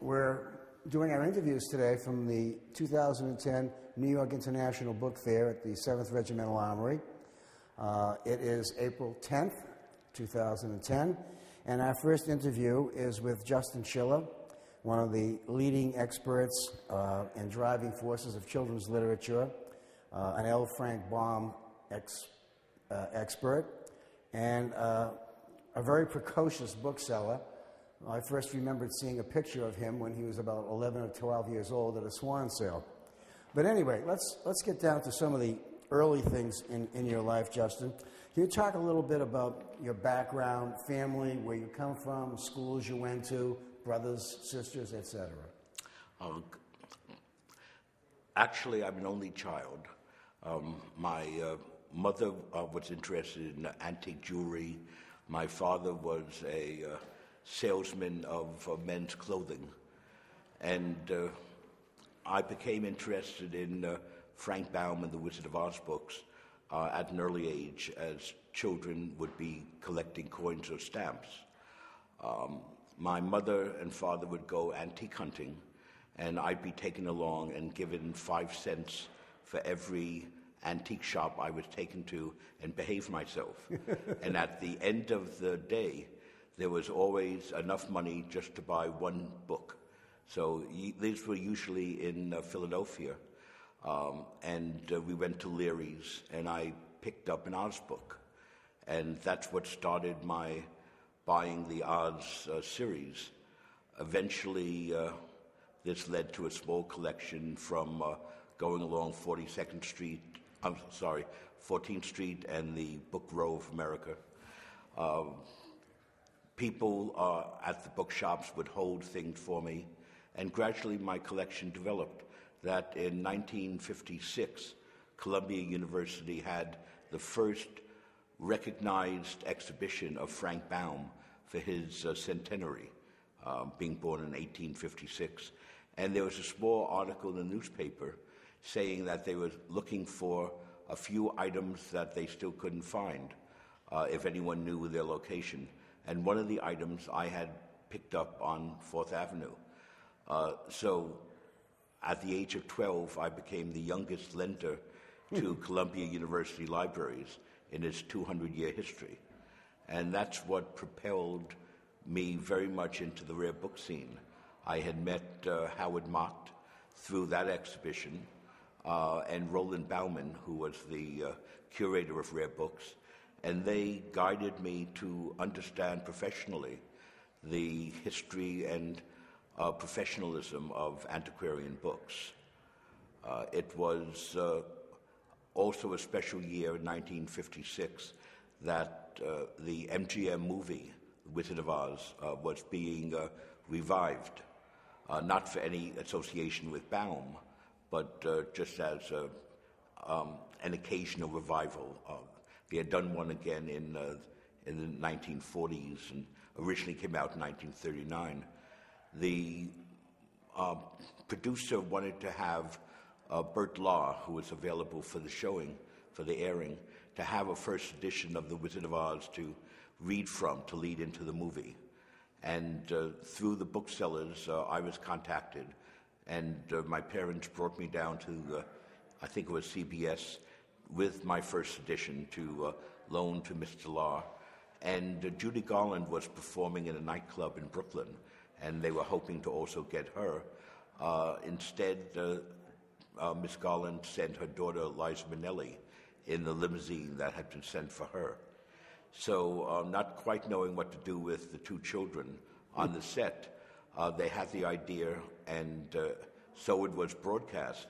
we're doing our interviews today from the 2010 New York International Book Fair at the 7th Regimental Armory. It is April 10th, 2010, and our first interview is with Justin Schiller, one of the leading experts and driving forces of children's literature, an L. Frank Baum expert, and a very precocious bookseller. I first remembered seeing a picture of him when he was about 11 or 12 years old at a swan sale. But anyway, let's get down to some of the early things in your life, Justin. Can you talk a little bit about your background, family, where you come from, schools you went to, brothers, sisters, etc.? Actually, I'm an only child. My mother was interested in antique jewelry. My father was a salesman of men's clothing. And I became interested in Frank Baum and the Wizard of Oz books at an early age, as children would be collecting coins or stamps. My mother and father would go antique hunting, and I'd be taken along and given 5 cents for every antique shop I was taken to and behave myself. And at the end of the day, there was always enough money just to buy one book. So these were usually in Philadelphia. And we went to Leary's, and I picked up an Oz book. And that's what started my buying the Oz series. Eventually, this led to a small collection from going along 14th Street and the Book Row of America. People at the bookshops would hold things for me, and gradually my collection developed. That in 1956, Columbia University had the first recognized exhibition of Frank Baum for his centenary, being born in 1856. And there was a small article in the newspaper saying that they were looking for a few items that they still couldn't find, if anyone knew their location. And one of the items I had picked up on 4th Avenue. So at the age of 12, I became the youngest lender to Columbia University Libraries in its 200-year history. And that's what propelled me very much into the rare book scene. I had met Howard Mott through that exhibition, and Roland Bauman, who was the curator of rare books, and they guided me to understand professionally the history and professionalism of antiquarian books. It was also a special year, 1956, that the MGM movie, The Wizard of Oz, was being revived, not for any association with Baum, but just as an occasional revival. They had done one again in the 1940s and originally came out in 1939. The producer wanted to have Bert Law, who was available for the showing, for the airing, to have a first edition of The Wizard of Oz to read from, to lead into the movie. And through the booksellers, I was contacted, and my parents brought me down to, I think it was CBS, with my first edition to loan to Mr. Law. And Judy Garland was performing in a nightclub in Brooklyn, and they were hoping to also get her. Instead, Miss Garland sent her daughter, Liza Minnelli, in the limousine that had been sent for her. So not quite knowing what to do with the two children on the set, they had the idea, and so it was broadcast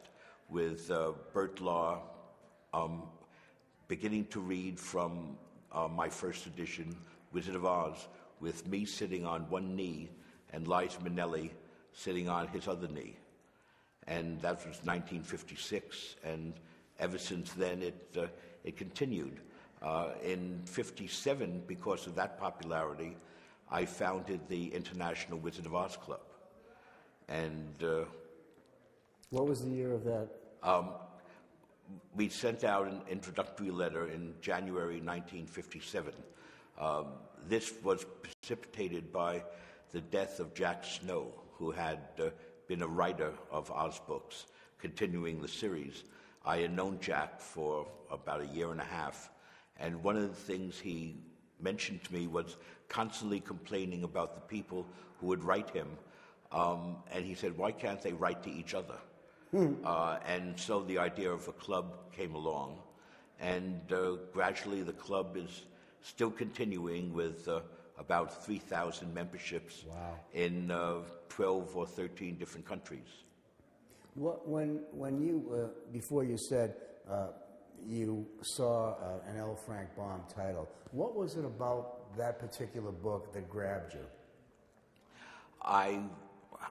with Bert Law beginning to read from my first edition, Wizard of Oz, with me sitting on one knee and Liza Minnelli sitting on his other knee. And that was 1956, and ever since then it continued. In 57, because of that popularity, I founded the International Wizard of Oz Club. And what was the year of that? We sent out an introductory letter in January 1957. This was precipitated by the death of Jack Snow, who had been a writer of Oz books, continuing the series. I had known Jack for about a year and a half, and one of the things he mentioned to me was constantly complaining about the people who would write him. And he said, why can't they write to each other? And so the idea of a club came along, and gradually the club is still continuing with about 3,000 memberships. Wow. In 12 or 13 different countries. When you, before you said you saw an L. Frank Baum title, what was it about that particular book that grabbed you? I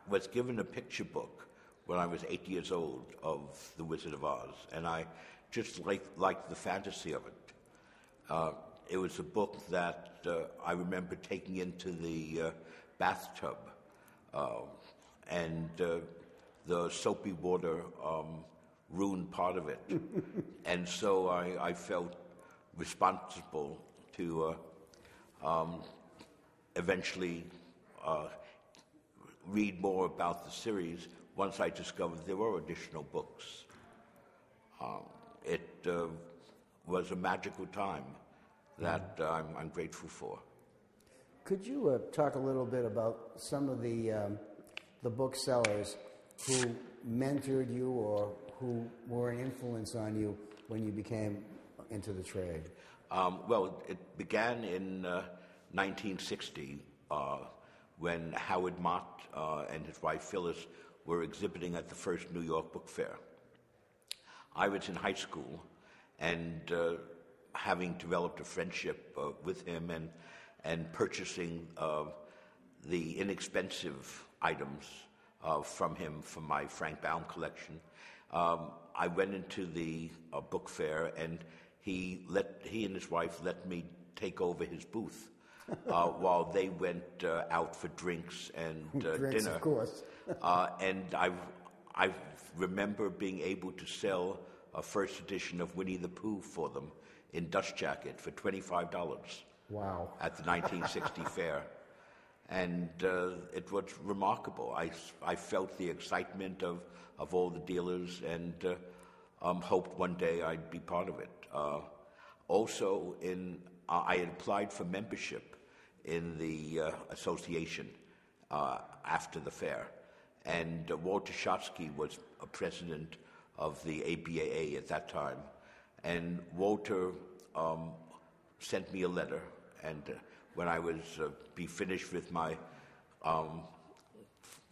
was given a picture book when I was 8 years old of The Wizard of Oz, and I just liked the fantasy of it. It was a book that I remember taking into the bathtub, and the soapy water ruined part of it. And so I felt responsible to eventually read more about the series once I discovered there were additional books. It was a magical time that I'm grateful for. Could you talk a little bit about some of the booksellers who mentored you or who were an influence on you when you became into the trade? Well, it began in 1960 when Howard Mott and his wife Phyllis were exhibiting at the first New York Book Fair. I was in high school, and having developed a friendship with him and purchasing the inexpensive items from him from my Frank Baum collection, I went into the book fair, and he and his wife let me take over his booth while they went out for drinks and drinks, dinner. Of course. And I remember being able to sell a first edition of Winnie the Pooh for them in dust jacket for $25. Wow. At the 1960 fair. And it was remarkable. I felt the excitement of all the dealers, and hoped one day I'd be part of it. Also, I had applied for membership in the association after the fair, and Walter Schotsky was a president of the ABAA at that time, and Walter sent me a letter, and when I was be finished with my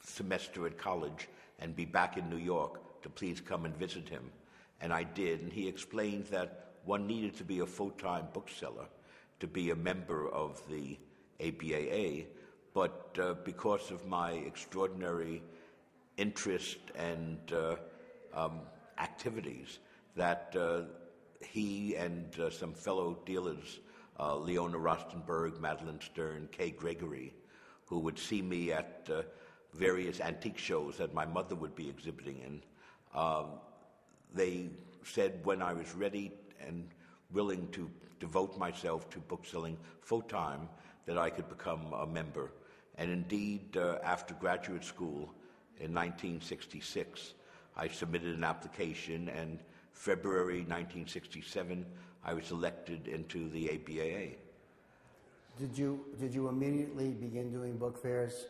semester at college and be back in New York, to please come and visit him. And I did, and he explained that one needed to be a full-time bookseller to be a member of the ABAA, but because of my extraordinary interest and activities, that he and some fellow dealers, Leona Rostenberg, Madeline Stern, Kay Gregory, who would see me at various antique shows that my mother would be exhibiting in, they said when I was ready and willing to devote myself to bookselling full-time, that I could become a member. And indeed, after graduate school in 1966, I submitted an application, and February 1967, I was elected into the ABAA. Did you immediately begin doing book fairs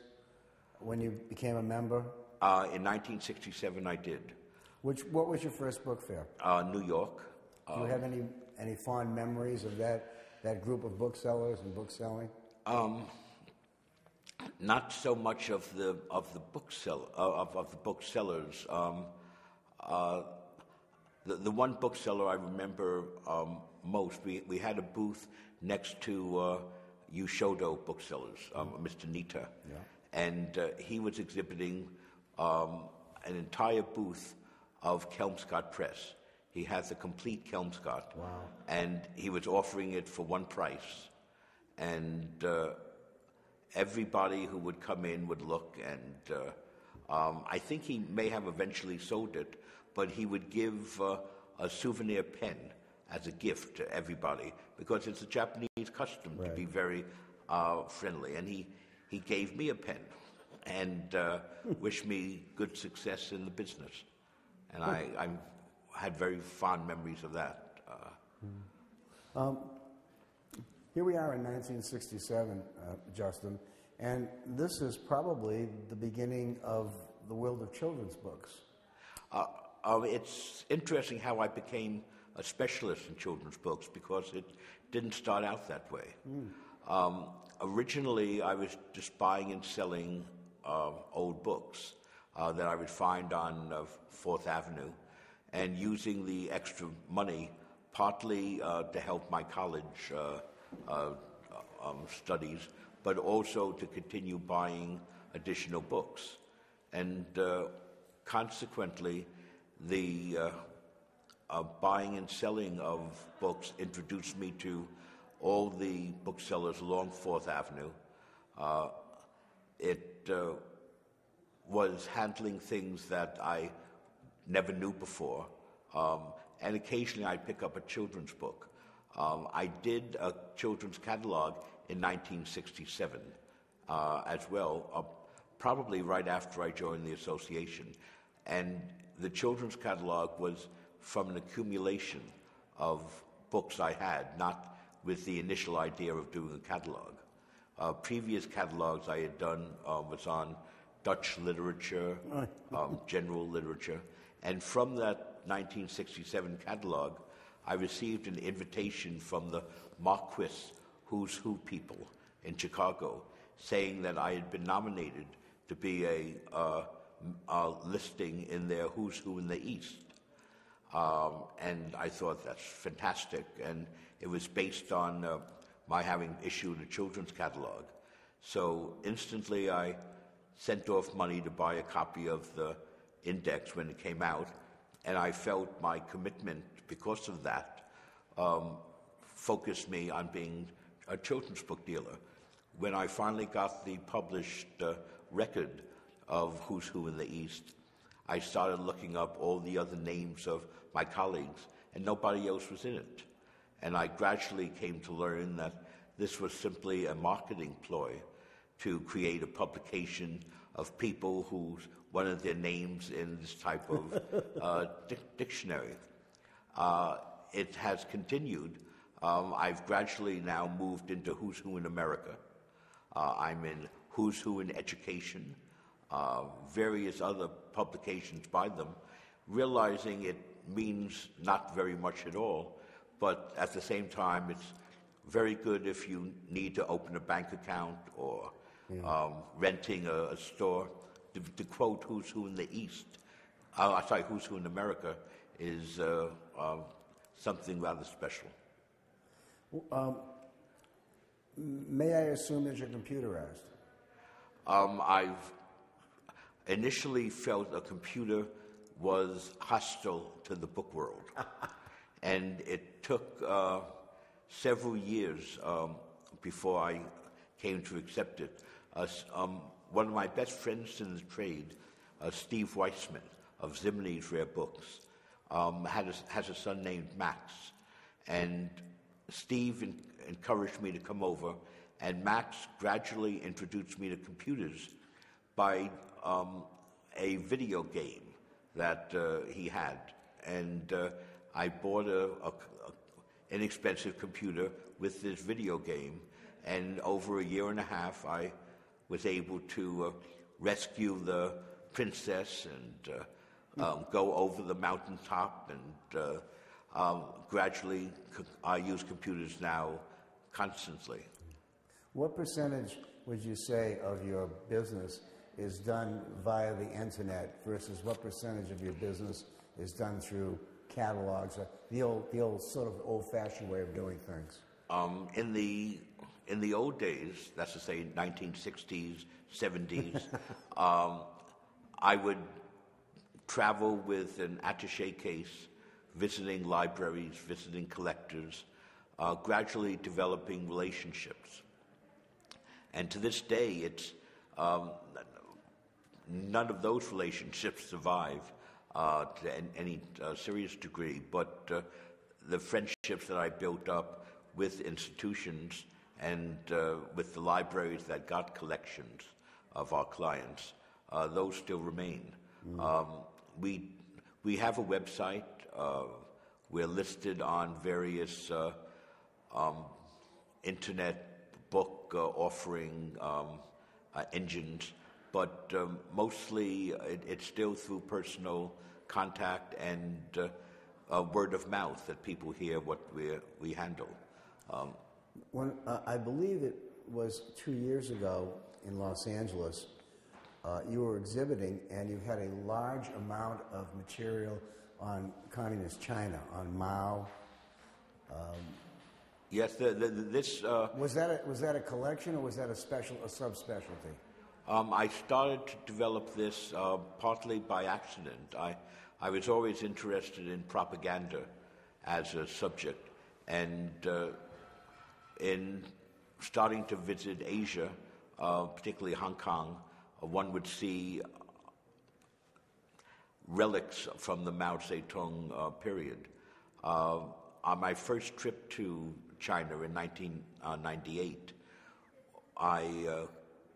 when you became a member? In 1967, I did. What was your first book fair? New York. Do you have any fond memories of that group of booksellers and bookselling? Not so much of the booksellers. The one bookseller I remember most, we had a booth next to Yushodo Booksellers, Mr. Nita, yeah. And he was exhibiting an entire booth of Kelmscott Press. He has a complete Kelmscott. Wow. And he was offering it for one price. And everybody who would come in would look, and I think he may have eventually sold it, but he would give a souvenir pen as a gift to everybody, because it's a Japanese custom to be very friendly. And he gave me a pen and wished me good success in the business. And I had very fond memories of that. Here we are in 1967, Justin, and this is probably the beginning of the world of children's books. It's interesting how I became a specialist in children's books because it didn't start out that way. Originally, I was just buying and selling old books that I would find on 4th Avenue and using the extra money partly to help my college studies, but also to continue buying additional books. And consequently, the buying and selling of books introduced me to all the booksellers along 4th Avenue. It was handling things that I never knew before. And occasionally I'd pick up a children's book. I did a children's catalog in 1967 as well, probably right after I joined the association. And the children's catalog was from an accumulation of books I had, not with the initial idea of doing a catalog. Previous catalogs I had done was on Dutch literature, general literature, and from that 1967 catalog, I received an invitation from the Marquis Who's Who people in Chicago, saying that I had been nominated to be a listing in their Who's Who in the East. And I thought that's fantastic, and it was based on my having issued a children's catalog. So instantly I sent off money to buy a copy of the index when it came out, and I felt my commitment, because of that, focused me on being a children's book dealer. When I finally got the published record of Who's Who in the East, I started looking up all the other names of my colleagues, and nobody else was in it. And I gradually came to learn that this was simply a marketing ploy to create a publication of people who wanted their names in this type of dictionary. It has continued. I've gradually now moved into Who's Who in America. I'm in Who's Who in Education, various other publications by them, realizing it means not very much at all, but at the same time it's very good if you need to open a bank account or renting a store. To quote Who's Who in the East, Who's Who in America is something rather special. May I assume that you're computerized? I've initially felt a computer was hostile to the book world. And it took several years before I came to accept it. One of my best friends in the trade, Steve Weissman of Zimny's Rare Books, has a son named Max. And Steve encouraged me to come over, and Max gradually introduced me to computers by a video game that he had. And I bought an inexpensive computer with this video game, and over a year and a half I was able to rescue the princess and go over the mountaintop, and gradually I use computers now constantly. What percentage would you say of your business is done via the internet versus what percentage of your business is done through catalogs, the old sort of old-fashioned way of doing things? In the old days, that's to say 1960s, 70s, I would travel with an attaché case, visiting libraries, visiting collectors, gradually developing relationships. And to this day, it's none of those relationships survive to any serious degree, but the friendships that I built up with institutions And with the libraries that got collections of our clients, those still remain. We have a website. We're listed on various internet book offering engines, but mostly it's still through personal contact and word of mouth that people hear what we handle. I believe it was 2 years ago in Los Angeles, you were exhibiting and you had a large amount of material on communist China, on Mao. Yes, this... Was that a collection or was that a subspecialty? I started to develop this partly by accident. I was always interested in propaganda as a subject, and in starting to visit Asia, particularly Hong Kong, one would see relics from the Mao Zedong period. On my first trip to China in 1998, I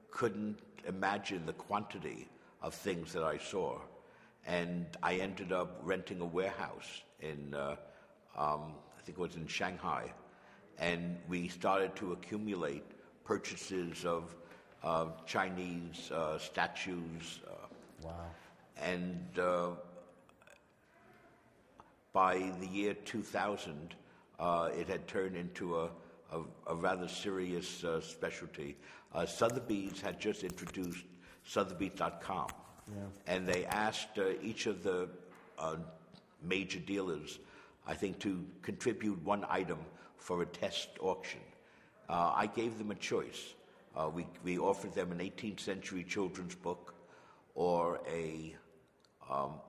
couldn't imagine the quantity of things that I saw, and I ended up renting a warehouse in, I think it was in Shanghai, and we started to accumulate purchases of Chinese statues. Wow. And by the year 2000, it had turned into a rather serious specialty. Sotheby's had just introduced Sotheby's.com, and they asked each of the major dealers, I think, to contribute one item for a test auction. I gave them a choice. We offered them an 18th century children's book or a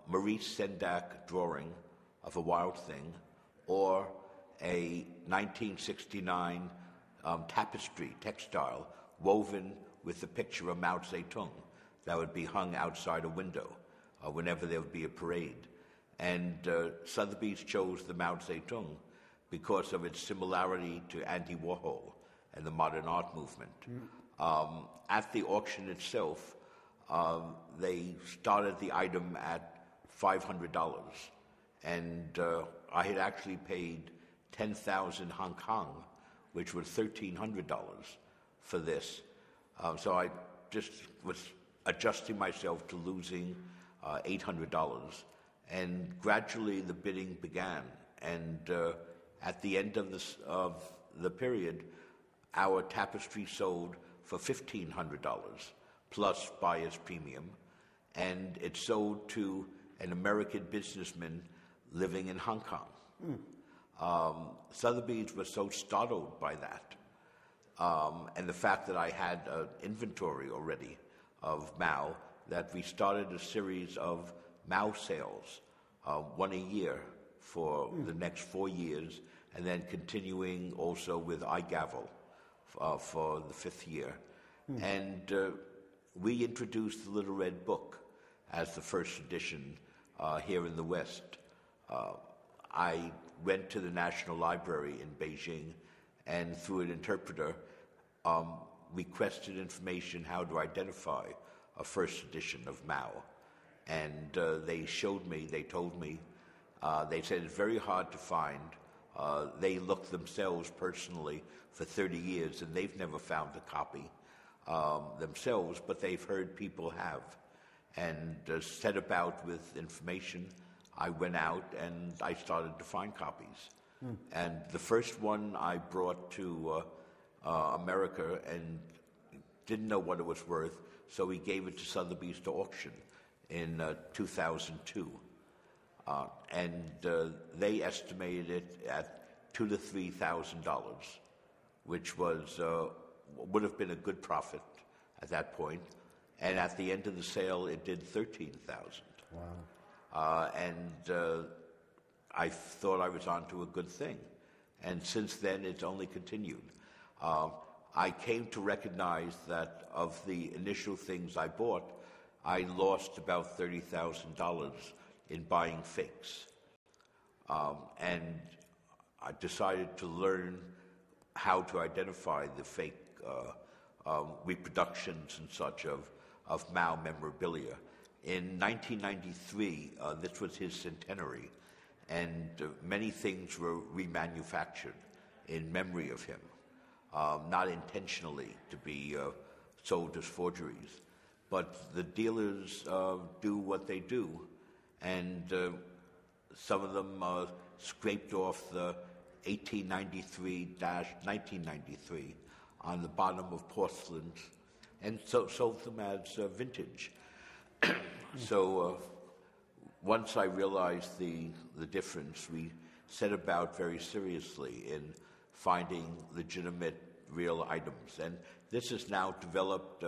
Maurice Sendak drawing of a wild thing, or a 1969 tapestry textile woven with the picture of Mao Zedong that would be hung outside a window whenever there would be a parade. And Sotheby's chose the Mao Zedong because of its similarity to Andy Warhol and the modern art movement. At the auction itself, they started the item at $500, and I had actually paid 10,000 Hong Kong, which was $1,300 for this. So I just was adjusting myself to losing $800, and gradually the bidding began. And at the end of the period, our tapestry sold for $1,500 plus buyer's premium, and it sold to an American businessman living in Hong Kong. Sotheby's was so startled by that, and the fact that I had an inventory already of Mao, that we started a series of Mao sales, one a year for the next 4 years, and then continuing also with iGavel for the 5th year. And we introduced the Little Red Book as the first edition here in the West. I went to the National Library in Beijing, and through an interpreter, requested information how to identify a first edition of Mao. And they showed me, they told me, they said it's very hard to find. They looked themselves personally for 30 years, and they've never found a copy themselves, but they've heard people have. And set about with information. I went out and I started to find copies. And the first one I brought to America and didn't know what it was worth, so we gave it to Sotheby's to auction in 2002. And they estimated it at $2,000 to $3,000, which was would have been a good profit at that point. And at the end of the sale, it did $13,000. Wow. And I thought I was onto a good thing. And since then, it's only continued. I came to recognize that of the initial things I bought, I lost about $30,000 in buying fakes. And I decided to learn how to identify the fake reproductions and such of Mao memorabilia. In 1993, this was his centenary, and many things were remanufactured in memory of him, not intentionally to be sold as forgeries. But the dealers do what they do, and some of them scraped off the 1893-1993 on the bottom of porcelains and sold them as vintage. So once I realized the difference, we set about very seriously in finding legitimate, real items. And this has now developed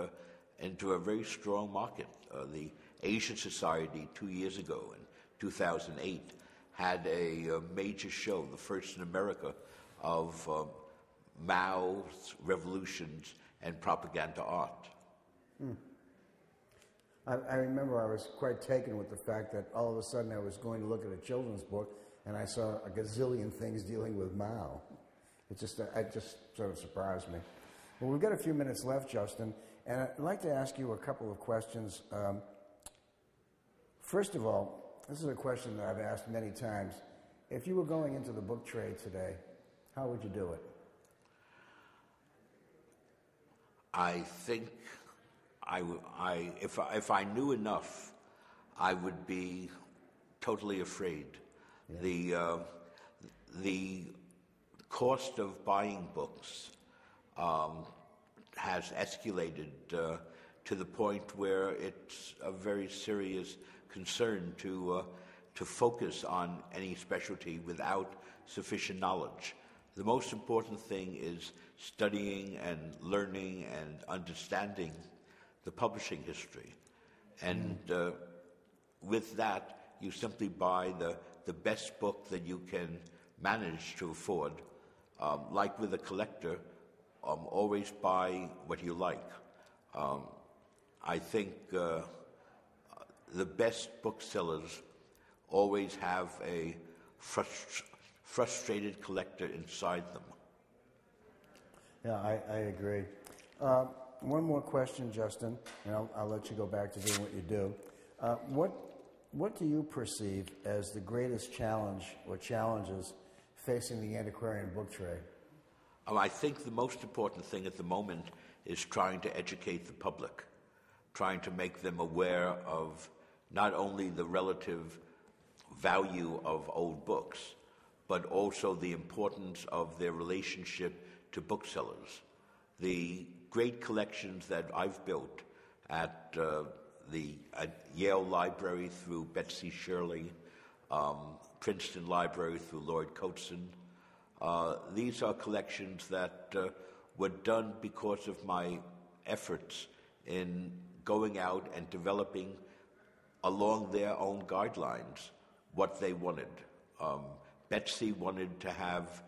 into a very strong market. The Asian Society 2 years ago, in 2008, had a major show, the first in America, of Mao's revolutions and propaganda art. I remember I was quite taken with the fact that all of a sudden I was going to look at a children's book and I saw a gazillion things dealing with Mao. It just sort of surprised me. Well, we've got a few minutes left, Justin, and I'd like to ask you a couple of questions. First of all, this is a question that I've asked many times. If you were going into the book trade today, how would you do it? I think if I knew enough, I would be totally afraid. Yeah. The cost of buying books has escalated to the point where it's a very serious concern to focus on any specialty without sufficient knowledge. The most important thing is studying and learning and understanding the publishing history. And with that, you simply buy the best book that you can manage to afford. Like with a collector, always buy what you like. I think the best booksellers always have a frustrated collector inside them. Yeah, I agree. One more question, Justin, and I'll let you go back to doing what you do. What do you perceive as the greatest challenge or challenges facing the antiquarian book trade? I think the most important thing at the moment is trying to educate the public, trying to make them aware of not only the relative value of old books, but also the importance of their relationship to booksellers. The great collections that I've built at Yale Library through Betsy Shirley, Princeton Library through Lloyd Coatson, these are collections that were done because of my efforts in going out and developing along their own guidelines what they wanted. Betsy wanted to have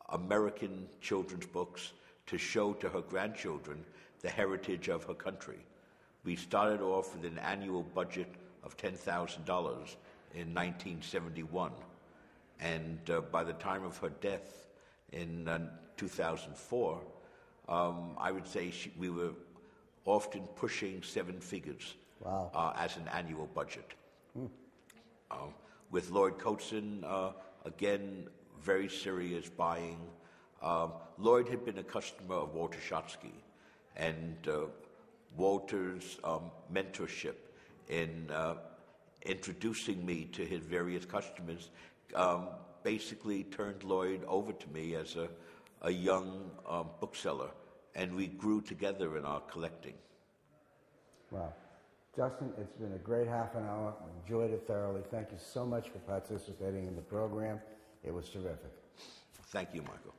American children's books to show to her grandchildren the heritage of her country. We started off with an annual budget of $10,000 in 1971, and by the time of her death in 2004, I would say we were often pushing seven figures. Wow. As an annual budget. With Lloyd Coatson, again, very serious buying. Lloyd had been a customer of Walter Schottky, and Walter's mentorship in introducing me to his various customers basically turned Lloyd over to me as a young bookseller, and we grew together in our collecting. Wow. Justin, it's been a great half an hour. I enjoyed it thoroughly. Thank you so much for participating in the program. It was terrific. Thank you, Michael.